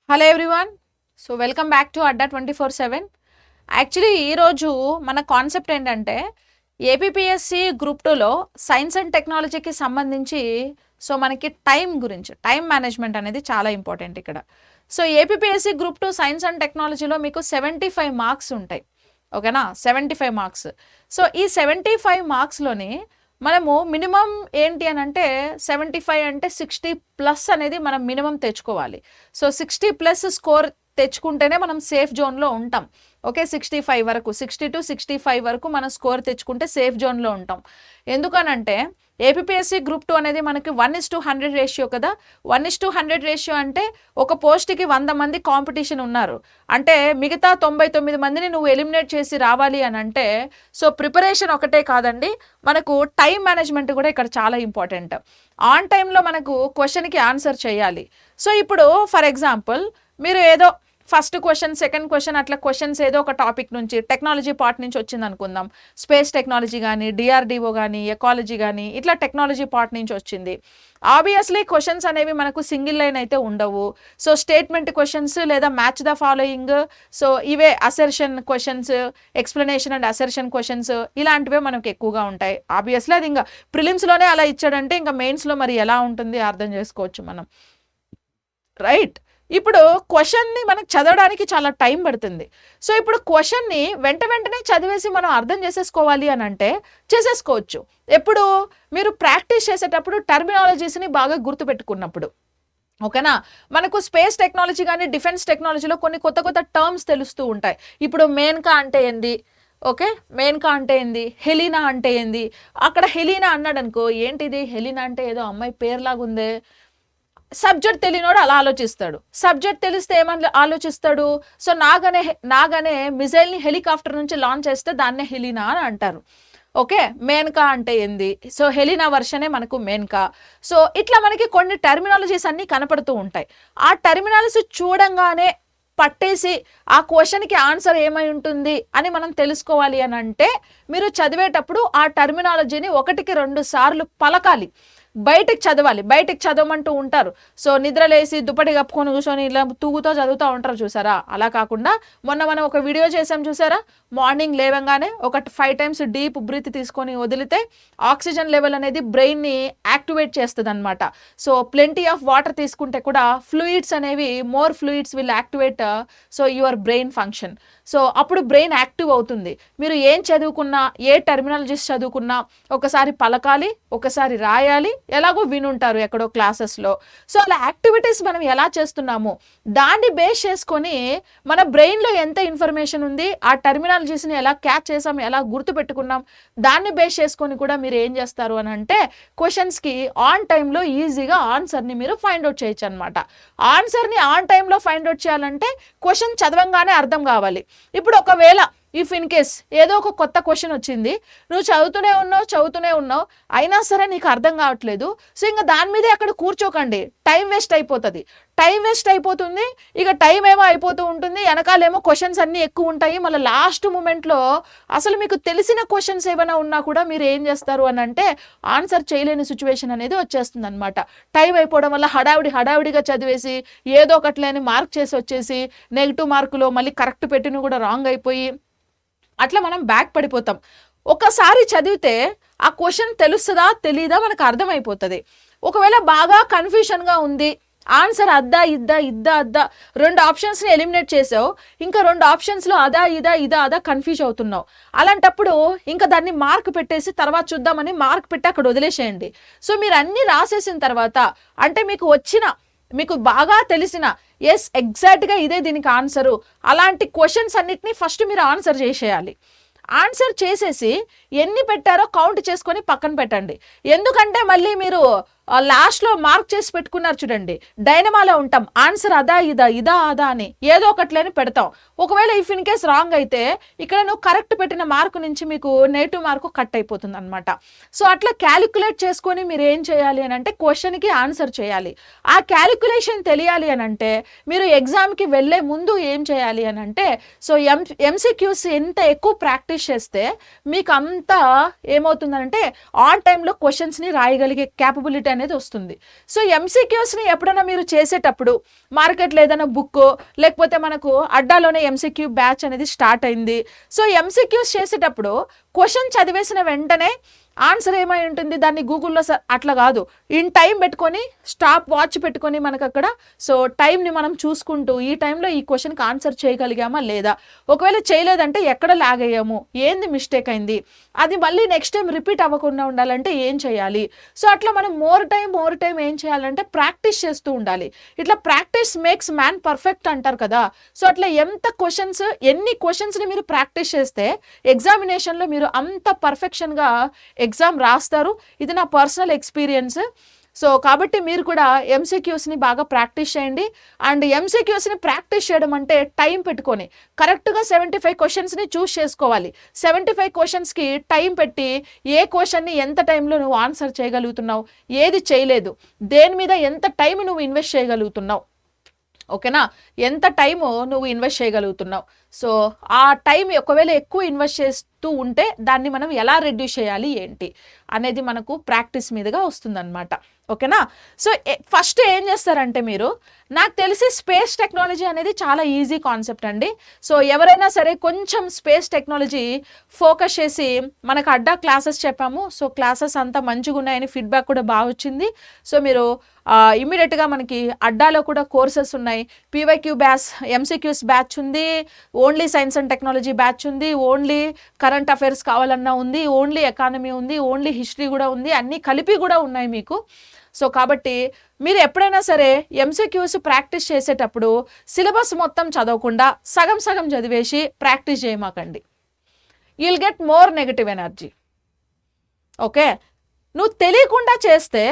Hello everyone. So welcome back to Adda 24/7. Actually ఈరోజు మన concept ఏంటంటే ఏపీపీఎస్సి గ్రూప్ 2లో సైన్స్ అండ్ టెక్నాలజీకి సంబంధించి మనకి టైం మేనేజ్మెంట్ అనేది చాలా ఇంపార్టెంట్ ఇక్కడ. So APPSC group 2 science and టెక్నాలజీలో మీకు 75 మార్క్స్ ఉంటాయి. ఓకేనా, 75 మార్క్స్. సో ఈ 75 మార్క్స్లోని మనము మినిమం ఏంటి అని అంటే 75 అంటే 60+ అనేది మనం మినిమం తెచ్చుకోవాలి. సో 60+ స్కోర్ తెచ్చుకుంటేనే మనం సేఫ్ జోన్లో ఉంటాం. ఓకే, 65 వరకు, 60 to 65 వరకు మనం స్కోర్ తెచ్చుకుంటే సేఫ్ జోన్లో ఉంటాం. ఎందుకనంటే ఏపీపీఎస్సి గ్రూప్ 2 అనేది మనకి 1:100 రేషియో కదా. 1:100 రేషియో అంటే ఒక పోస్ట్కి 100 మంది కాంపిటీషన్ ఉన్నారు అంటే మిగతా 99 మందిని నువ్వు ఎలిమినేట్ చేసి రావాలి అని అంటే ప్రిపరేషన్ ఒకటే కాదండి, మనకు టైం మేనేజ్మెంట్ కూడా ఇక్కడ చాలా ఇంపార్టెంట్. ఆన్ టైంలో మనకు క్వశ్చన్కి ఆన్సర్ చేయాలి. సో ఇప్పుడు ఫర్ ఎగ్జాంపుల్ మీరు ఏదో ఫస్ట్ క్వశ్చన్, సెకండ్ క్వశ్చన్, అట్లా క్వశ్చన్స్ ఏదో ఒక టాపిక్ నుంచి టెక్నాలజీ పార్ట్ నుంచి వచ్చింది అనుకుందాం. స్పేస్ టెక్నాలజీ కానీ, డిఆర్డిఓ కానీ, ఎకాలజీ కానీ, ఇట్లా టెక్నాలజీ పార్ట్ నుంచి వచ్చింది. ఆబ్వియస్లీ క్వశ్చన్స్ అనేవి మనకు సింగిల్ లైన్ అయితే ఉండవు. సో స్టేట్మెంట్ క్వశ్చన్స్ లేదా మ్యాచ్ ద ఫాలోయింగ్, ఇవే assertion questions, explanation and assertion questions ఇలాంటివే మనకు ఎక్కువగా ఉంటాయి. ఆబ్వియస్లీ అది ఇంకా ప్రిలిమ్స్లోనే అలా ఇచ్చాడంటే ఇంకా మెయిన్స్లో మరి ఎలా ఉంటుంది అర్థం చేసుకోవచ్చు మనం, రైట్? ఇప్పుడు క్వశ్చన్ని మనకు చదవడానికి చాలా టైం పడుతుంది. సో ఇప్పుడు క్వశ్చన్ని వెంటనే చదివేసి మనం అర్థం చేసేసుకోవాలి అని అంటే చేసేసుకోవచ్చు. ఎప్పుడు మీరు ప్రాక్టీస్ చేసేటప్పుడు టర్మినాలజీస్ని బాగా గుర్తుపెట్టుకున్నప్పుడు. ఓకేనా, మనకు స్పేస్ టెక్నాలజీ కానీ డిఫెన్స్ టెక్నాలజీలో కొన్ని కొత్త టర్మ్స్ తెలుస్తూ ఉంటాయి. ఇప్పుడు మేన్కా అంటే ఏంది, ఓకే, మేన్కా అంటే ఏంది, హెలీనా అంటే ఏంది. అక్కడ హెలీనా అన్నాడు అనుకో, ఏంటిది హెలీనా అంటే ఏదో అమ్మాయి పేరులాగా ఉందే. సబ్జెక్ట్ తెలియనోడు అలా ఆలోచిస్తాడు. సబ్జెక్ట్ తెలిస్తే ఏమని ఆలోచిస్తాడు, సో నాగనే మిజైల్ని హెలికాప్టర్ నుంచి లాంచ్ చేస్తే దాన్నే హెలీనా అని అంటారు. ఓకే, మేన్కా అంటే ఏంది, సో హెలీనా వర్షనే మనకు మేన్కా. సో ఇట్లా మనకి కొన్ని టర్మినాలజీస్ అన్నీ కనపడుతూ ఉంటాయి. ఆ టర్మినాలజీ చూడంగానే పట్టేసి ఆ క్వశ్చన్కి ఆన్సర్ ఏమై ఉంటుంది అని మనం తెలుసుకోవాలి అని అంటే మీరు చదివేటప్పుడు ఆ టర్మినాలజీని 1-2 సార్లు పలకాలి, బయటికి చదవాలి. బయటికి చదవమంటూ ఉంటారు. సో నిద్రలేసి దుప్పటి కప్పుకొని కూర్చొని ఇలా తూగుతో చదువుతూ ఉంటారు చూసారా, అలా కాకుండా మనం ఒక వీడియో చేసాం చూసారా, మార్నింగ్ లేవగానే ఒక 5 times డీప్ బ్రీత్ తీసుకొని వదిలితే ఆక్సిజన్ లెవెల్ అనేది బ్రెయిన్ని యాక్టివేట్ చేస్తుంది అనమాట. సో ప్లెంటీ ఆఫ్ వాటర్ తీసుకుంటే కూడా ఫ్లూయిడ్స్ అనేవి more fluids will activate your brain function. So అప్పుడు బ్రెయిన్ యాక్టివ్ అవుతుంది. మీరు ఏం చదువుకున్నా, ఏ టర్మినాలజీస్ చదువుకున్నా ఒకసారి పలకాలి, ఒకసారి రాయాలి, ఎలాగో వినుంటారు ఎక్కడో క్లాసెస్లో. సో అలా యాక్టివిటీస్ మనం ఎలా చేస్తున్నాము దాన్ని బేస్ చేసుకొని మన బ్రెయిన్లో ఎంత ఇన్ఫర్మేషన్ ఉంది, ఆ టర్మినాలజీస్ని ఎలా క్యాచ్ చేసాం, ఎలా గుర్తుపెట్టుకున్నాం, దాన్ని బేస్ చేసుకొని కూడా మీరు ఏం చేస్తారు అని అంటే క్వశ్చన్స్కి ఆన్ టైంలో ఈజీగా ఆన్సర్ని మీరు ఫైండ్ అవుట్ చేయొచ్చు అనమాట. ఆన్సర్ని ఆన్ టైంలో ఫైండ్ అవుట్ చేయాలంటే క్వశ్చన్ చదవంగానే అర్థం కావాలి. ఇప్పుడు ఒకవేళ ఇఫ్ ఇన్ కేస్ ఏదో ఒక కొత్త క్వశ్చన్ వచ్చింది, నువ్వు చదువుతూనే ఉన్నావు అయినా సరే నీకు అర్థం కావట్లేదు, సో ఇంకా దాని మీదే అక్కడ కూర్చోకండి, టైం వేస్ట్ అయిపోతుంది. ఇక టైం ఏమో అయిపోతూ ఉంటుంది, వెనకాలేమో క్వశ్చన్స్ అన్నీ ఎక్కువ ఉంటాయి. మళ్ళీ లాస్ట్ మూమెంట్లో అసలు మీకు తెలిసిన క్వశ్చన్స్ ఏమైనా ఉన్నా కూడా మీరు ఏం చేస్తారు అని అంటే ఆన్సర్ చేయలేని సిచ్యువేషన్ అనేది వచ్చేస్తుంది అనమాట. టైం అయిపోవడం వల్ల హడావిడిగా చదివేసి ఏదో ఒకట్లేని మార్క్ చేసి వచ్చేసి నెగిటివ్ మార్కులో మళ్ళీ కరెక్ట్ పెట్టిన కూడా రాంగ్ అయిపోయి అట్లా మనం బ్యాక్ పడిపోతాం. ఒకసారి చదివితే ఆ క్వశ్చన్ తెలుస్తుందా తెలీదా మనకు అర్థమైపోతుంది. ఒకవేళ బాగా కన్ఫ్యూషన్గా ఉంది, ఆన్సర్ అద్దా 2 ఆప్షన్స్ని ఎలిమినేట్ చేసావు, ఇంకా 2 ఆప్షన్స్లో అదా కన్ఫ్యూజ్ అవుతున్నావు. అలాంటప్పుడు ఇంకా దాన్ని మార్క్ పెట్టేసి తర్వాత చూద్దామని మార్క్ పెట్టి అక్కడ వదిలేసేయండి. సో మీరు అన్నీ రాసేసిన తర్వాత అంటే మీకు బాగా తెలిసిన ఎగ్జాక్ట్గా ఇదే దీనికి ఆన్సరు అలాంటి క్వశ్చన్స్ అన్నిటినీ ఫస్ట్ మీరు ఆన్సర్ చేసేయాలి. ఆన్సర్ చేసేసి ఎన్ని పెట్టారో కౌంట్ చేసుకొని పక్కన పెట్టండి. ఎందుకంటే మళ్ళీ మీరు లాస్ట్లో మార్క్ చేసి పెట్టుకున్నారు చూడండి, డైనమాలో ఉంటాం, ఆన్సర్ ఇదా అని ఏదో ఒకట్లని పెడతాం. ఒకవేళ ఇఫ్ ఇన్ కేస్ రాంగ్ అయితే ఇక్కడ నువ్వు కరెక్ట్ పెట్టిన మార్కు నుంచి మీకు నెగిటివ్ మార్కు కట్ అయిపోతుంది అనమాట. సో అట్లా క్యాలిక్యులేట్ చేసుకొని మీరు ఏం చేయాలి అని అంటే క్వశ్చన్కి ఆన్సర్ చేయాలి. ఆ క్యాలిక్యులేషన్ తెలియాలి అని అంటే మీరు ఎగ్జామ్కి వెళ్ళే ముందు ఏం చేయాలి అని అంటే ఎంసీక్యూస్ ఎంత ఎక్కువ ప్రాక్టీస్ చేస్తే మీకు అంతా ఏమవుతుందనంటే ఆన్ టైంలో క్వశ్చన్స్ని రాయగలిగే క్యాపబిలిటీ అనేది వస్తుంది. సో ఎంసీక్యూస్ని ఎప్పుడైనా మీరు చేసేటప్పుడు మార్కెట్లో ఏదైనా బుక్ లేకపోతే మనకు అడ్డాలోనే ఎంసీక్యూ బ్యాచ్ అనేది స్టార్ట్ అయింది. సో ఎంసీక్యూస్ చేసేటప్పుడు క్వశ్చన్ చదివేసిన వెంటనే ఆన్సర్ ఏమై ఉంటుంది, దాన్ని గూగుల్లో అట్లా కాదు, ఇన్ టైం పెట్టుకొని స్టాప్ వాచ్ పెట్టుకొని మనకు అక్కడ సో టైంని మనం చూసుకుంటూ ఈ టైంలో ఈ క్వశ్చన్కి ఆన్సర్ చేయగలిగామా లేదా, ఒకవేళ చేయలేదంటే ఎక్కడ లాగ్ అయ్యాము, ఏంది మిస్టేక్ అయింది, అది మళ్ళీ నెక్స్ట్ టైం రిపీట్ అవ్వకుండా ఉండాలంటే ఏం చేయాలి. సో అట్లా మనం మోర్ టైం ఏం చేయాలంటే ప్రాక్టీస్ చేస్తూ ఉండాలి. ఇట్లా ప్రాక్టీస్ మేక్స్ మ్యాన్ పర్ఫెక్ట్ అంటారు కదా. సో అట్లా ఎన్ని క్వశ్చన్స్ని మీరు ప్రాక్టీస్ చేస్తే ఎగ్జామినేషన్లో మీరు అంత పర్ఫెక్షన్గా ఎగ్జామ్ రాస్తారు. ఇది నా పర్సనల్ ఎక్స్పీరియన్స్. సో కాబట్టి మీరు కూడా ఎంసీక్యూస్ని బాగా ప్రాక్టీస్ చేయండి. అండ్ ఎంసీక్యూస్ని ప్రాక్టీస్ చేయడం అంటే టైం పెట్టుకొని కరెక్ట్గా 75 క్వశ్చన్స్ని చూస్ చేసుకోవాలి. 75 క్వశ్చన్స్కి టైం పెట్టి ఏ క్వశ్చన్ని ఎంత టైంలో నువ్వు ఆన్సర్ చేయగలుగుతున్నావు, ఏది చేయలేదు, దేని మీద ఎంత టైం నువ్వు ఇన్వెస్ట్ చేయగలుగుతున్నావు, ఓకేనా, ఎంత టైము నువ్వు ఇన్వెస్ట్ చేయగలుగుతున్నావు. సో ఆ టైం ఒకవేళ ఎక్కువ ఇన్వెస్ట్ చేస్తూ ఉంటే దాన్ని మనం ఎలా రెడ్యూస్ చేయాలి ఏంటి అనేది మనకు ప్రాక్టీస్ మీదుగా వస్తుందన్నమాట. ఓకేనా. సో ఫస్ట్ ఏం చేస్తారంటే మీరు, నాకు తెలిసి స్పేస్ టెక్నాలజీ అనేది చాలా ఈజీ కాన్సెప్ట్ అండి. సో ఎవరైనా సరే కొంచెం స్పేస్ టెక్నాలజీ ఫోకస్ చేసి మనకు అడ్డా క్లాసెస్ చెప్పాము. సో క్లాసెస్ అంతా మంచిగా ఉన్నాయని ఫీడ్బ్యాక్ కూడా బాగా వచ్చింది. సో మీరు ఇమ్మీడియట్గా మనకి అడ్డాలో కూడా కోర్సెస్ ఉన్నాయి. పీవైక్యూ బ్యాచ్, ఎంసీక్యూస్ బ్యాచ్ ఉంది, only science and technology batch ఉంది, ఓన్లీ కరెంట్ అఫైర్స్ కావాలన్నా ఉంది, ఓన్లీ ఎకానమీ ఉంది, ఓన్లీ హిస్టరీ కూడా ఉంది, అన్నీ కలిపి కూడా ఉన్నాయి మీకు. సో కాబట్టి మీరు ఎప్పుడైనా సరే ఎంసీక్యూస్ ప్రాక్టీస్ చేసేటప్పుడు సిలబస్ మొత్తం చదవకుండా సగం సగం చదివేసి ప్రాక్టీస్ చేయమాకండి. You'll get more negative energy. Okay, నువ్వు తెలియకుండా చేస్తే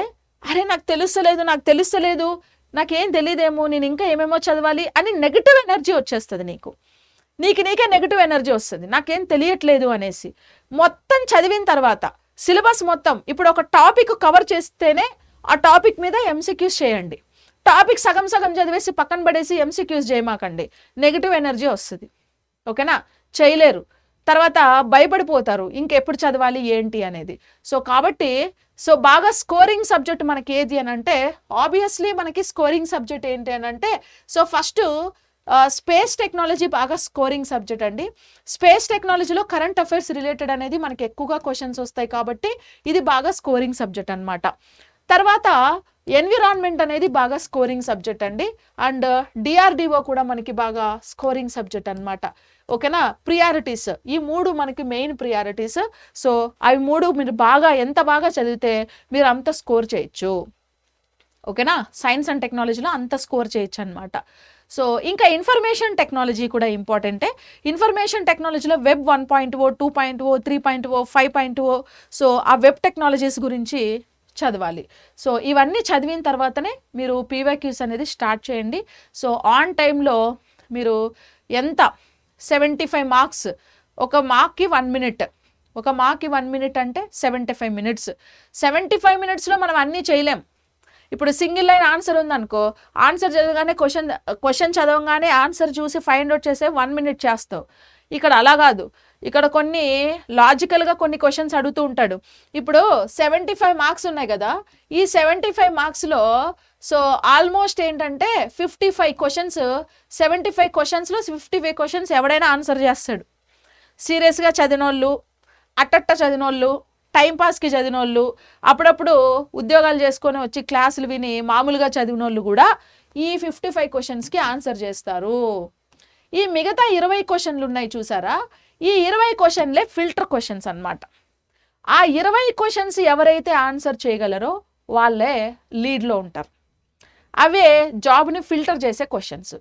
అరే నాకు తెలుస్తలేదు, నాకేం తెలియదేమో, నేను ఇంకా ఏమేమో చదవాలి అని నెగటివ్ ఎనర్జీ వచ్చేస్తుంది నీకే నెగటివ్ ఎనర్జీ వస్తుంది, నాకేం తెలియట్లేదు అనేసి. మొత్తం చదివిన తర్వాత సిలబస్ మొత్తం, ఇప్పుడు ఒక టాపిక్ కవర్ చేస్తేనే ఆ టాపిక్ మీద ఎంసీక్యూస్ చేయండి. టాపిక్ సగం సగం చదివేసి పక్కన పడేసి ఎంసీక్యూస్ చేయమాకండి, నెగటివ్ ఎనర్జీ వస్తుంది. ఓకేనా, చేయలేరు, తర్వాత భయపడిపోతారు ఇంకెప్పుడు చదవాలి ఏంటి అనేది. సో కాబట్టి బాగా స్కోరింగ్ సబ్జెక్ట్ మనకి ఏది అని అంటే, ఆబ్వియస్లీ మనకి స్కోరింగ్ సబ్జెక్ట్ ఏంటి అని అంటే, సో ఫస్ట్ స్పేస్ టెక్నాలజీ బాగా స్కోరింగ్ సబ్జెక్ట్ అండి. స్పేస్ టెక్నాలజీలో కరెంట్ అఫైర్స్ రిలేటెడ్ అనేది మనకి ఎక్కువగా క్వశ్చన్స్ వస్తాయి కాబట్టి ఇది బాగా స్కోరింగ్ సబ్జెక్ట్ అనమాట. తర్వాత ఎన్విరాన్మెంట్ అనేది బాగా స్కోరింగ్ సబ్జెక్ట్ అండి. అండ్ డిఆర్డిఓ కూడా మనకి బాగా స్కోరింగ్ సబ్జెక్ట్ అనమాట. ఓకేనా, ప్రియారిటీస్, ఈ మూడు మనకి మెయిన్ ప్రియారిటీస్. సో అవి మూడు మీరు ఎంత బాగా చదివితే మీరు అంత స్కోర్ చేయొచ్చు. ఓకేనా, సైన్స్ అండ్ టెక్నాలజీలో అంత స్కోర్ చేయొచ్చు అనమాట. సో ఇంకా ఇన్ఫర్మేషన్ టెక్నాలజీ కూడా ఇంపార్టెంటే. ఇన్ఫర్మేషన్ టెక్నాలజీలో వెబ్ 1.0, 2.0, 3.0, 5.0, సో ఆ వెబ్ టెక్నాలజీస్ గురించి చదవాలి. సో ఇవన్నీ చదివిన తర్వాతనే మీరు పీవైక్యూస్ అనేది స్టార్ట్ చేయండి. సో ఆన్ టైంలో మీరు ఎంత 75 మార్క్స్, ఒక మార్క్కి 1 మినిట్, ఒక మార్క్కి 1 మినిట్ అంటే 75 మినిట్స్. 75 మినిట్స్లో మనం అన్నీ చేయలేం. ఇప్పుడు సింగిల్ లైన్ ఆన్సర్ ఉందనుకో, ఆన్సర్ చదవగానే క్వశ్చన్ చదవగానే ఆన్సర్ చూసి ఫైండ్ అవుట్ చేసే 1 మినిట్ చేస్తావు. ఇక్కడ అలా కాదు, ఇక్కడ కొన్ని లాజికల్గా కొన్ని క్వశ్చన్స్ అడుగుతూ ఉంటాడు. ఇప్పుడు 75 మార్క్స్ ఉన్నాయి కదా, ఈ 75 మార్క్స్లో సో ఆల్మోస్ట్ ఏంటంటే 55 క్వశ్చన్స్, 75 క్వశ్చన్స్లో 55 క్వశ్చన్స్ ఎవడైనా ఆన్సర్ చేస్తాడు. సీరియస్గా చదివినోళ్ళు, అట్టట్ట చదివినోళ్ళు, టైంపాస్కి చదివినోళ్ళు, అప్పుడప్పుడు ఉద్యోగాలు చేసుకొని వచ్చి క్లాసులు విని మామూలుగా చదివినోళ్ళు కూడా ఈ 55 క్వశ్చన్స్కి ఆన్సర్ చేస్తారు. ఈ మిగతా 20 క్వశ్చన్లు ఉన్నాయి చూసారా, ఈ 20 క్వశ్చన్లే ఫిల్టర్ క్వశ్చన్స్ అన్నమాట. ఆ 20 క్వశ్చన్స్ ఎవరైతే ఆన్సర్ చేయగలరో వాళ్ళే లీడ్లో ఉంటారు. అవే జాబ్ని ఫిల్టర్ చేసే క్వశ్చన్స్.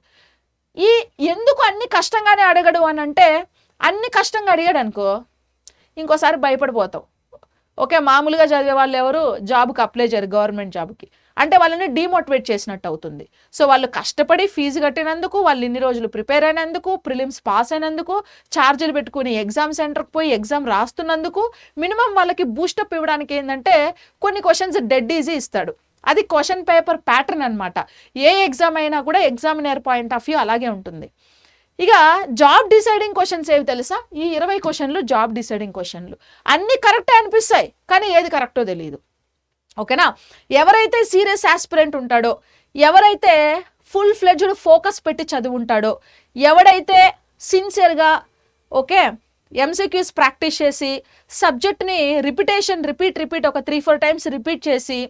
ఎందుకు అన్ని కష్టంగానే అడగడు అని అంటే, అన్ని కష్టంగా అడిగాడు అనుకో ఇంకోసారి భయపడిపోతావు. ఓకే, మామూలుగా చదివే వాళ్ళు ఎవరు జాబ్కి అప్లై చేయరు, గవర్నమెంట్ జాబ్కి అంటే వాళ్ళని డీమోటివేట్ చేసినట్టు అవుతుంది. సో వాళ్ళు కష్టపడి ఫీజు కట్టినందుకు, వాళ్ళు ఇన్ని రోజులు ప్రిపేర్ అయినందుకు, ప్రిలిమ్స్ పాస్ అయినందుకు, ఛార్జీలు పెట్టుకుని ఎగ్జామ్ సెంటర్కి పోయి ఎగ్జామ్ రాస్తున్నందుకు మినిమం వాళ్ళకి బూస్టప్ ఇవ్వడానికి ఏంటంటే కొన్ని క్వశ్చన్స్ డెడ్ ఈజీ ఇస్తాడు. అది క్వశ్చన్ పేపర్ ప్యాటర్న్ అనమాట. ఏ ఎగ్జామ్ అయినా కూడా ఎగ్జామినర్ పాయింట్ ఆఫ్ వ్యూ అలాగే ఉంటుంది. ఇక జాబ్ డిసైడింగ్ క్వశ్చన్స్ ఏవి తెలుసా, ఈ 20 క్వశ్చన్లు జాబ్ డిసైడింగ్ క్వశ్చన్లు. అన్నీ కరెక్టే అనిపిస్తాయి కానీ ఏది కరెక్టో తెలియదు. ఓకేనా. ఎవరైతే సీరియస్ ఆస్పిరెంట్ ఉంటాడో, ఎవరైతే ఫుల్ ఫ్లెడ్జ్డ్ ఫోకస్ పెట్టి చదువుంటాడో, ఎవడైతే సిన్సియర్గా ఓకే ఎంసీక్యూస్ ప్రాక్టీస్ చేసి సబ్జెక్ట్ని రిపీట్ ఒక 3-4 టైమ్స్ రిపీట్ చేసి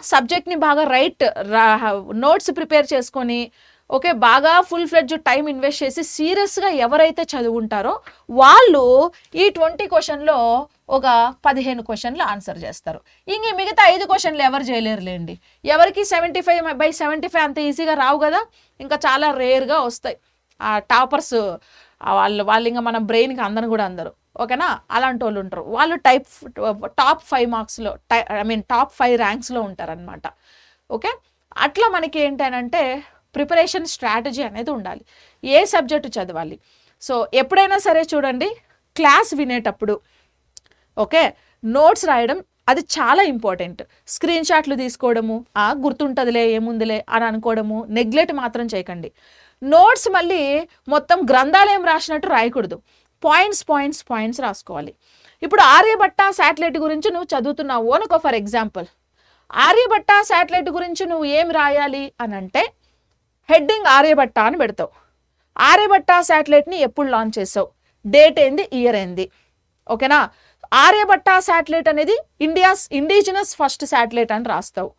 సబ్జెక్ట్ని బాగా నోట్స్ ప్రిపేర్ చేసుకొని ఓకే బాగా ఫుల్ ఫ్లెడ్జ్ టైం ఇన్వెస్ట్ చేసి సీరియస్గా ఎవరైతే చదువుంటారో వాళ్ళు ఈ 20 క్వశ్చన్లో ఒక 15 క్వశ్చన్లు ఆన్సర్ చేస్తారు. ఇంక మిగతా 5 క్వశ్చన్లు ఎవరు చేయలేరులేండి. ఎవరికి 75/75 అంత ఈజీగా రావు కదా, ఇంకా చాలా రేర్గా వస్తాయి. ఆ టాపర్స్ వాళ్ళు ఇంకా మన బ్రెయిన్కి అందరు కూడా అందరు ఓకేనా, అలాంటి వాళ్ళు ఉంటారు. వాళ్ళు టాప్ 5 మార్క్స్లో టాప్ 5 ర్యాంక్స్లో ఉంటారనమాట. ఓకే, అట్లా మనకి ఏంటంటే ప్రిపరేషన్ స్ట్రాటజీ అనేది ఉండాలి. ఏ సబ్జెక్టు చదవాలి. సో ఎప్పుడైనా సరే చూడండి, క్లాస్ వినేటప్పుడు ఓకే నోట్స్ రాయడం అది చాలా ఇంపార్టెంట్. స్క్రీన్ షాట్లు తీసుకోవడము, గుర్తుంటుందిలే ఏముందిలే అని అనుకోవడము నెగ్లెక్ట్ మాత్రం చేయకండి. నోట్స్ మళ్ళీ మొత్తం గ్రంథాలయం రాసినట్టు రాయకూడదు. పాయింట్స్ రాసుకోవాలి. ఇప్పుడు ఆర్యభట్ట శాటిలైట్ గురించి నువ్వు చదువుతున్నావు అనుకో, ఫర్ ఎగ్జాంపుల్ ఆర్యభట్ట శాటిలైట్ గురించి నువ్వు ఏం రాయాలి అని అంటే హెడ్డింగ్ ఆర్యభట్ట అని పెడతావు. ఆర్యభట్ట శాటిలైట్ని ఎప్పుడు లాంచ్ చేసావు, డేట్ ఏంది, ఇయర్ ఏంది, ఓకేనా. ఆర్యభట్ట శాటిలైట్ అనేది ఇండిజినస్ ఫస్ట్ శాటిలైట్ అని రాస్తావు.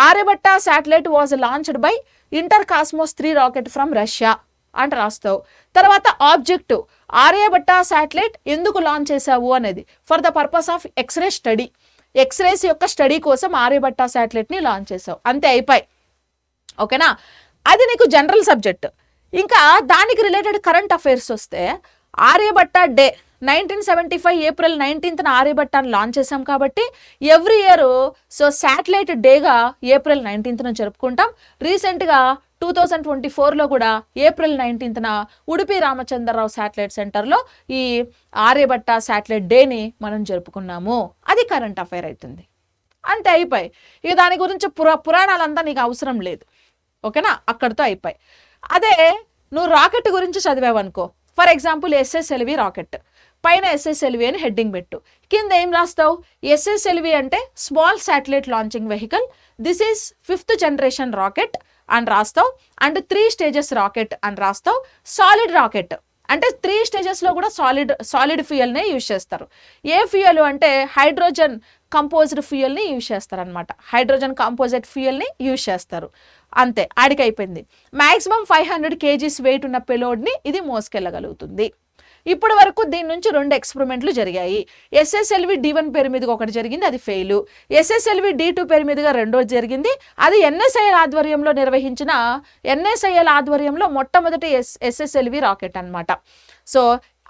Aryabhata satellite was launched by Intercosmos 3 rocket from Russia అని రాస్తావు. తర్వాత ఆబ్జెక్టివ్, ఆర్యభట్ట శాటిలైట్ ఎందుకు లాంచ్ చేసావు అనేది, for the purpose of x-ray study, x-rays యొక్క స్టడీ కోసం ఆర్యభట్ట శాటిలైట్ని లాంచ్ చేసావు. అంతే, అయిపోయి ఓకేనా. అది నీకు జనరల్ సబ్జెక్ట్. ఇంకా దానికి రిలేటెడ్ కరెంట్ అఫైర్స్ వస్తే ఆర్యభట్ట డే 1975 ఏప్రిల్ 19న ఆర్యభట్టాన్ని లాంచ్ చేసాం కాబట్టి ఎవ్రీ ఇయర్ సో శాటిలైట్ డేగా ఏప్రిల్ 19న జరుపుకుంటాం. రీసెంట్గా 2024లో కూడా ఏప్రిల్ 19న ఉడిపి రామచంద్రరావు శాటిలైట్ సెంటర్లో ఈ ఆర్యభట్ట శాటిలైట్ డేని మనం జరుపుకున్నాము. అది కరెంట్ అఫైర్ అవుతుంది. అంతే, అయిపోయి. ఇక దాని గురించి పురాణాలంతా నీకు అవసరం లేదు ఓకేనా, అక్కడితో అయిపోయి. అదే నువ్వు రాకెట్ గురించి చదివావనుకో, ఫర్ ఎగ్జాంపుల్ ఎస్ఎస్ఎల్వి రాకెట్, పైన ఎస్ఎస్ఎల్వి అని హెడ్డింగ్ పెట్టు, కింద ఏం రాస్తావు, ఎస్ఎస్ఎల్వి అంటే small satellite launching vehicle, this is 5th generation rocket అని రాస్తావు. అండ్ 3 స్టేజెస్ రాకెట్ అని రాస్తావు. సాలిడ్ రాకెట్ అంటే 3 స్టేజెస్లో కూడా సాలిడ్ ఫ్యూయల్నే యూజ్ చేస్తారు. ఏ ఫ్యూయల్ అంటే హైడ్రోజన్ కంపోజ్డ్ ఫ్యూయల్ని యూజ్ చేస్తారనమాట. హైడ్రోజన్ కాంపోజిట్ ఫ్యూయల్ని యూజ్ చేస్తారు. అంతే, ఆడికైపోయింది. మ్యాక్సిమం 500 kgs వెయిట్ ఉన్న పెలోడ్ని ఇది మోసుకెళ్ళగలుగుతుంది. ఇప్పటి వరకు దీని నుంచి 2 ఎక్స్పెరిమెంట్లు జరిగాయి. ఎస్ఎస్ఎల్వి D1 పేరు మీదుగా ఒకటి జరిగింది, అది ఫెయిల్. ఎస్ఎస్ఎల్వి D2 పేరు మీదుగా రెండోది జరిగింది, అది ఎన్ఎస్ఐఎల్ ఆధ్వర్యంలో మొట్టమొదటి ఎస్ఎస్ఎల్వి రాకెట్ అనమాట. సో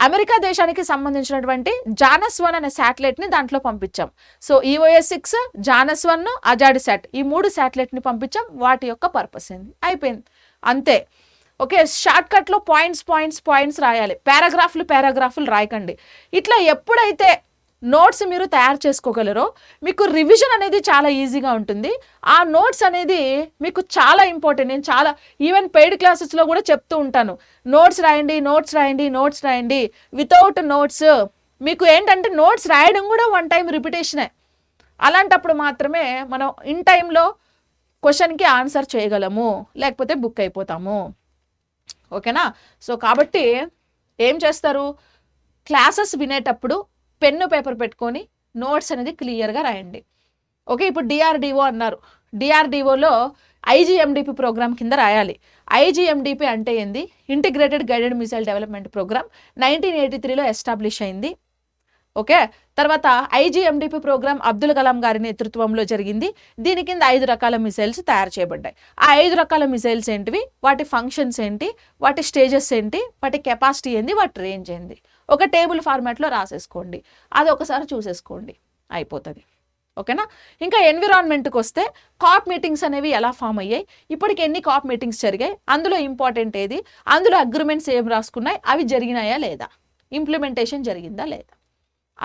అమెరికా దేశానికి సంబంధించినటువంటి జానస్-1 అనే శాటిలైట్ని దాంట్లో పంపించాం. సో EOS-6, జానస్-1, అజాడ్సాట్ ఈ 3 శాటిలైట్ని పంపించాం. వాటి యొక్క పర్పస్ ఏంది, అయిపోయింది, అంతే. ఓకే, షార్ట్కట్లో పాయింట్స్ రాయాలి. పారాగ్రాఫ్లు రాయకండి. ఇట్లా ఎప్పుడైతే నోట్స్ మీరు తయారు చేసుకోగలరో మీకు రివిజన్ అనేది చాలా ఈజీగా ఉంటుంది. ఆ నోట్స్ అనేది మీకు చాలా ఇంపార్టెంట్. నేను చాలా ఈవెన్ పెయిడ్ క్లాసెస్లో కూడా చెప్తూ ఉంటాను, నోట్స్ రాయండి. వితౌట్ నోట్స్ మీకు ఏంటంటే నోట్స్ రాయడం కూడా 1 టైం రిపిటేషనే. అలాంటప్పుడు మాత్రమే మనం ఇన్ టైంలో క్వశ్చన్కి ఆన్సర్ చేయగలము, లేకపోతే బుక్ అయిపోతాము ఓకేనా. సో కాబట్టి ఏం చేస్తారు, క్లాసెస్ వినేటప్పుడు పెన్ను పేపర్ పెట్టుకొని నోట్స్ అనేది క్లియర్గా రాయండి. ఓకే, ఇప్పుడు DRDO అన్నారు, DRDOలో IGMDP ప్రోగ్రామ్ కింద రాయాలి. IGMDP అంటే ఏంది, integrated guided missile development programme 1983లో ఎస్టాబ్లిష్ అయింది. ఓకే, తర్వాత IGMDP ప్రోగ్రామ్ అబ్దుల్ కలాం గారి నేతృత్వంలో జరిగింది. దీని కింద 5 రకాల మిసైల్స్ తయారు చేయబడ్డాయి. ఆ 5 రకాల మిసైల్స్ ఏంటివి, వాటి ఫంక్షన్స్ ఏంటి, వాటి స్టేజెస్ ఏంటి, వాటి కెపాసిటీ ఏంది, వాటి రేంజ్ ఏంది, ఒక టేబుల్ ఫార్మాట్లో రాసేసుకోండి. అది ఒకసారి చూసేసుకోండి, అయిపోతుంది ఓకేనా. ఇంకా ఎన్విరాన్మెంట్కి వస్తే కాప్ మీటింగ్స్ అనేవి ఎలా ఫామ్ అయ్యాయి, ఇప్పటికి ఎన్ని కాప్ మీటింగ్స్ జరిగాయి, అందులో ఇంపార్టెంట్ ఏది, అందులో అగ్రిమెంట్స్ ఏం రాసుకున్నాయి, అవి జరిగినాయా లేదా, ఇంప్లిమెంటేషన్ జరిగిందా లేదా,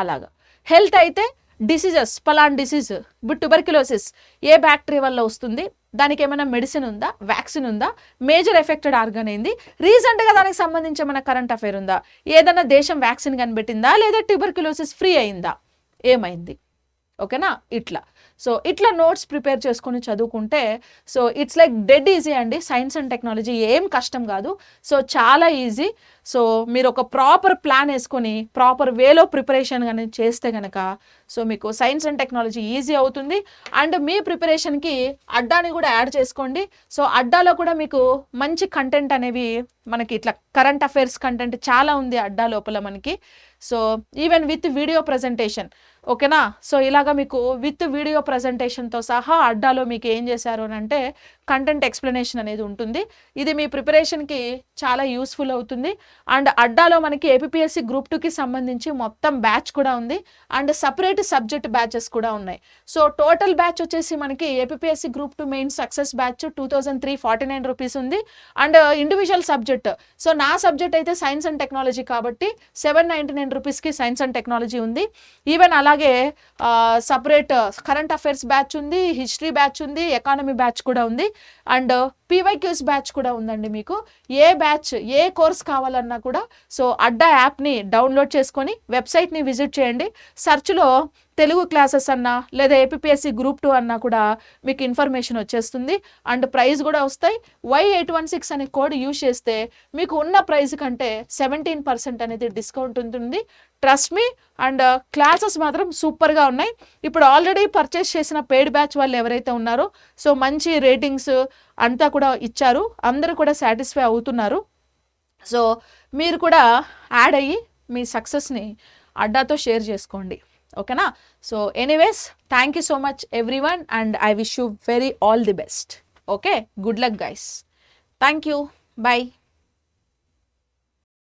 అలాగా. హెల్త్ అయితే డిసీజెస్, పలాన్ డిసీజ్, ఇప్పుడు ట్యూబర్క్యులోసిస్ ఏ బ్యాక్టీరియా వల్ల వస్తుంది, దానికి ఏమైనా మెడిసిన్ ఉందా, వ్యాక్సిన్ ఉందా, మేజర్ ఎఫెక్టెడ్ ఆర్గన్ ఏంది, రీసెంట్గా దానికి సంబంధించి ఏమైనా కరెంట్ అఫైర్ ఉందా, ఏదైనా దేశం వ్యాక్సిన్ కనిపెట్టిందా, లేదా ట్యూబర్క్యులోసిస్ ఫ్రీ అయిందా, ఏమైంది ఓకేనా. ఇట్లా సో ఇట్లా నోట్స్ ప్రిపేర్ చేసుకొని చదువుకుంటే so it's like dead easy అండి. సైన్స్ అండ్ టెక్నాలజీ ఏం కష్టం కాదు. సో చాలా ఈజీ. సో మీరు ఒక ప్రాపర్ ప్లాన్ వేసుకొని ప్రాపర్ వేలో ప్రిపరేషన్ కానీ చేస్తే కనుక సో మీకు సైన్స్ అండ్ టెక్నాలజీ ఈజీ అవుతుంది. అండ్ మీ ప్రిపరేషన్కి అడ్డాని కూడా యాడ్ చేసుకోండి. సో అడ్డాలో కూడా మీకు మంచి కంటెంట్ అనేవి మనకి ఇట్లా కరెంట్ అఫైర్స్ కంటెంట్ చాలా ఉంది అడ్డా లోపల మనకి. So even with video presentation, ఓకేనా. సో ఇలాగా మీకు విత్ వీడియో ప్రజెంటేషన్తో సహా అడ్డాలో మీకు ఏం చేశారు అని అంటే కంటెంట్ ఎక్స్ప్లెనేషన్ అనేది ఉంటుంది. ఇది మీ ప్రిపరేషన్కి చాలా యూస్ఫుల్ అవుతుంది. అండ్ అడ్డాలో మనకి ఏపీఎస్సి గ్రూప్ 2కి సంబంధించి మొత్తం బ్యాచ్ కూడా ఉంది. అండ్ సపరేట్ సబ్జెక్ట్ బ్యాచెస్ కూడా ఉన్నాయి. సో టోటల్ బ్యాచ్ వచ్చేసి మనకి APSC group 2 main success batch 2349 rupees ఉంది. అండ్ ఇండివిజువల్ సబ్జెక్ట్, సో నా సబ్జెక్ట్ అయితే సైన్స్ అండ్ టెక్నాలజీ కాబట్టి 799 రూపీస్కి సైన్స్ అండ్ టెక్నాలజీ ఉంది. ఈవెన్ అలాగే సపరేట్ కరెంట్ అఫైర్స్ బ్యాచ్ ఉంది, హిస్టరీ బ్యాచ్ ఉంది, ఎకానమీ బ్యాచ్ కూడా ఉంది. అండ్ పీవైక్యూస్ బ్యాచ్ కూడా ఉందండి. మీకు ఏ బ్యాచ్ ఏ కోర్స్ కావాలన్నా కూడా సో అడ్డా యాప్ని డౌన్లోడ్ చేసుకొని వెబ్సైట్ని విజిట్ చేయండి. సెర్చ్లో తెలుగు క్లాసెస్ అన్నా లేదా ఏపీఎస్సి గ్రూప్ 2 అన్నా కూడా మీకు ఇన్ఫర్మేషన్ వచ్చేస్తుంది. అండ్ ప్రైస్ కూడా వస్తాయి. Y816 అనే కోడ్ యూజ్ చేస్తే మీకు ఉన్న ప్రైస్ కంటే 17% అనేది డిస్కౌంట్ ఉంటుంది. Trust me. అండ్ క్లాసెస్ మాత్రం సూపర్గా ఉన్నాయి. ఇప్పుడు ఆల్రెడీ పర్చేస్ చేసిన పెయిడ్ బ్యాచ్ వాళ్ళు ఎవరైతే ఉన్నారో సో మంచి రేటింగ్స్ అంతా కూడా ఇచ్చారు. అందరూ కూడా సాటిస్ఫై అవుతున్నారు. సో మీరు కూడా యాడ్ అయ్యి మీ సక్సెస్ని అడ్డాతో షేర్ చేసుకోండి, ఓకేనా. So anyways thank you so much everyone and I wish you very all the best. Okay, good luck guys. Thank you. By.